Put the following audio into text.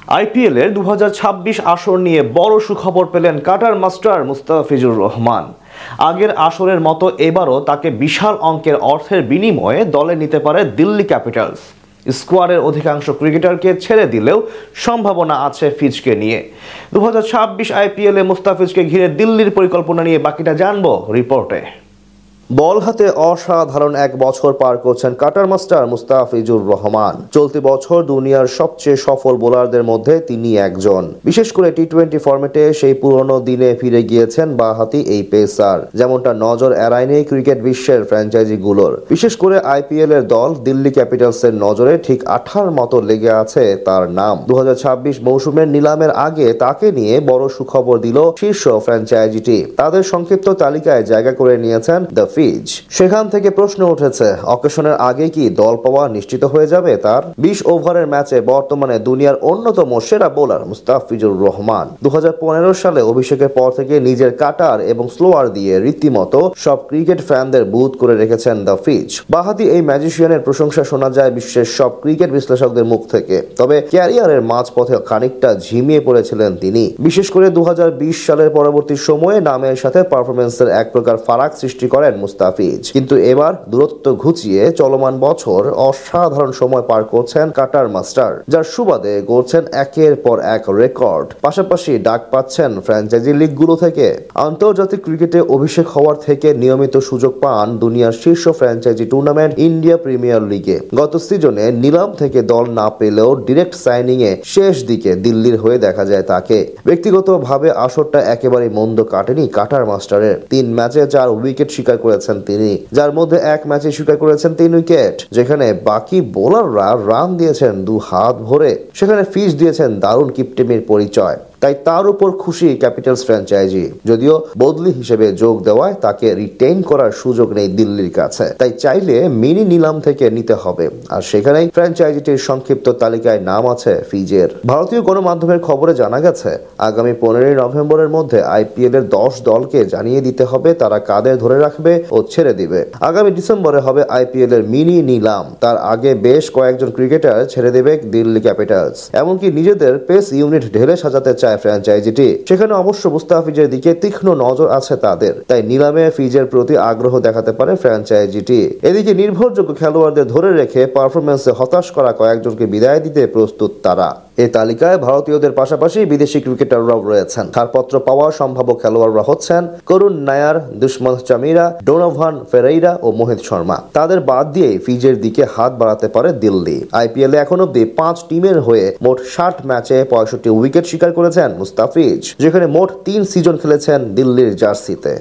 IPL এর 2026 আসর নিয়ে বড় সুখবর পেলেন কাটার মাস্টার মুস্তাফিজুর রহমান। আগের আসরের মতো এবারও তাকে বিশাল অঙ্কের অর্থের বিনিময়ে দলে নিতে পারে দিল্লি ক্যাপিটালস। স্কোয়াডের অধিকাংশ ক্রিকেটারকে ছেড়ে দিলেও সম্ভাবনা আছে ফিজকে নিয়ে। 2026 আইপিএলে মুস্তাফিজকে ঘিরে দিল্লির পরিকল্পনা নিয়ে বাকিটা জানবো রিপোর্টে। বল হাতে অসাধারণ এক বছর পার করছেন কাটার মাস্টার মুস্তাফিজুর রহমান। চলতি বছর দুনিয়ার সবচেয়ে সফল বোলারদের মধ্যে তিনি একজন। বিশেষ করে টি-20 ফরম্যাটে সেই পুরনো দিনে ফিরে গিয়েছেন বাঁহাতি এই পেসার, যেমনটা নজর এড়ায়নি ক্রিকেট বিশ্বের ফ্র্যাঞ্চাইজিগুলোর। বিশেষ করে আইপিএল এর দল দিল্লি ক্যাপিটালসের নজরে ঠিক আঠার মতো লেগে আছে তার নাম। 2026 মৌসুমের নিলামের আগে তাকে নিয়ে বড় সুখবর দিল শীর্ষ ফ্র্যাঞ্চাইজিটি। তাদের সংক্ষিপ্ত তালিকায় জায়গা করে নিয়েছেন দ্য ফিজ। সেখান থেকে প্রশ্ন উঠেছে, অকেশনের আগে কি দল পাওয়া নিশ্চিত হয়ে যাবে তার? 20 ওভারের ম্যাচে বর্তমানে দুনিয়ার অন্যতম সেরা বোলার মুস্তাফিজুর রহমান 2015 সালে অভিষেকের পর থেকে নিজের কাটার এবং স্লোয়ার দিয়ে রীতিমতো সব ক্রিকেট ফ্যানদের বুঁদ করে রেখেছেন দ্য ফিজ। বাঁহাতি এই ম্যাজিশিয়ানের প্রশংসা শোনা যায় বিশ্বের সব ক্রিকেট বিশ্লেষকদের মুখ থেকে। তবে ক্যারিয়ারের মাঝপথে খানিকটা ঝিমিয়ে পড়েছিলেন তিনি। বিশেষ করে 2020 সালের পরবর্তী সময়ে নামের সাথে পারফরমেন্সের এক প্রকার ফারাক সৃষ্টি করেন মুস্তাফিজ। কিন্তু এবার দূরত্ব ঘুচিয়ে চলমান বছর অসাধারণ সময় পার করছেন কাটার মাস্টার, যার সুবাদে গড়ছেন একের পর এক রেকর্ড। পাশাপাশি ডাক পাচ্ছেন ফ্র্যাঞ্চাইজি লিগগুলো থেকে। আন্তর্জাতিক ক্রিকেটে অভিষেক হওয়ার থেকে নিয়মিত সুযোগ পান দুনিয়ার শীর্ষ ফ্র্যাঞ্চাইজি টুর্নামেন্ট ইন্ডিয়া প্রিমিয়ার লিগে। গত সিজনে নিলাম থেকে দল না পেলেও ডিরেক্ট সাইনিং এ শেষ দিকে দিল্লির হয়ে দেখা যায় তাকে। ব্যক্তিগতভাবে আসরটা একেবারে মন্দ কাটেনি কাটার মাস্টারের। 3 ম্যাচে 4 উইকেট শিকার করেছেন তিনি, যার মধ্যে এক ম্যাচে শিকার করেছেন 3 উইকেট। যেখানে বাকি বোলাররা রান দিয়েছেন 2 হাত ভরে, সেখানে ফিজ দিয়েছেন দারুণ কিপটেমির পরিচয়। তাই তার উপর খুশি ক্যাপিটালস ফ্র্যাঞ্চাইজি, যদিও বদলি হিসেবে যোগ দেওয়ায় তাকে রিটেইন করার সুযোগ নেই দিল্লির কাছে। তাই চাইলে মিনি নিলাম থেকে নিতে হবে, আর সেখানেই ফ্র্যাঞ্চাইজিটির সংক্ষিপ্ত তালিকায় নাম আছে ফিজের। ভারতীয় গণমাধ্যমের খবরে জানা গেছে, আগামী 15 নভেম্বরের মধ্যে আইপিএল এর 10 দলকে জানিয়ে দিতে হবে তারা কাদের ধরে রাখবে ও ছেড়ে দিবে। আগামী ডিসেম্বরে হবে আইপিএল এর মিনি নিলাম। তার আগে বেশ কয়েকজন ক্রিকেটার ছেড়ে দেবে দিল্লি ক্যাপিটালস। এমনকি নিজেদের পেস ইউনিট ঢেলে সাজাতে চায় ফ্র্যাঞ্চাইজিটি। সেখানে অবশ্য মুস্তাফিজের দিকে তীক্ষ্ণ নজর আছে তাদের। তাই নিলামে ফিজের প্রতি আগ্রহ দেখাতে পারে ফ্র্যাঞ্চাইজিটি। এদিকে নির্ভরযোগ্য খেলোয়াড়দের ধরে রেখে পারফরমেন্সে হতাশ করা কয়েকজনকে বিদায় দিতে প্রস্তুত তারা। এই তালিকায় ভারতীয়দের পাশাপাশি বিদেশি ক্রিকেটাররাও রয়েছেন। ছাড়পত্র পাওয়া সম্ভাব্য খেলোয়াড়রা হচ্ছেন করুণ নায়ার, দুষ্মন্ত চামিরা, ডোনোভান ফেরেইরা ও মোহিত শর্মা। তাদের বাদ দিয়ে ফিজের দিকে হাত বাড়াতে পারে দিল্লি। আইপিএল এ এখন অব্দি 5 টিমের হয়ে মোট 60 ম্যাচে 65 উইকেট শিকার করেছেন মুস্তাফিজ, যেখানে মোট 3 সিজন খেলেছেন দিল্লির জার্সিতে।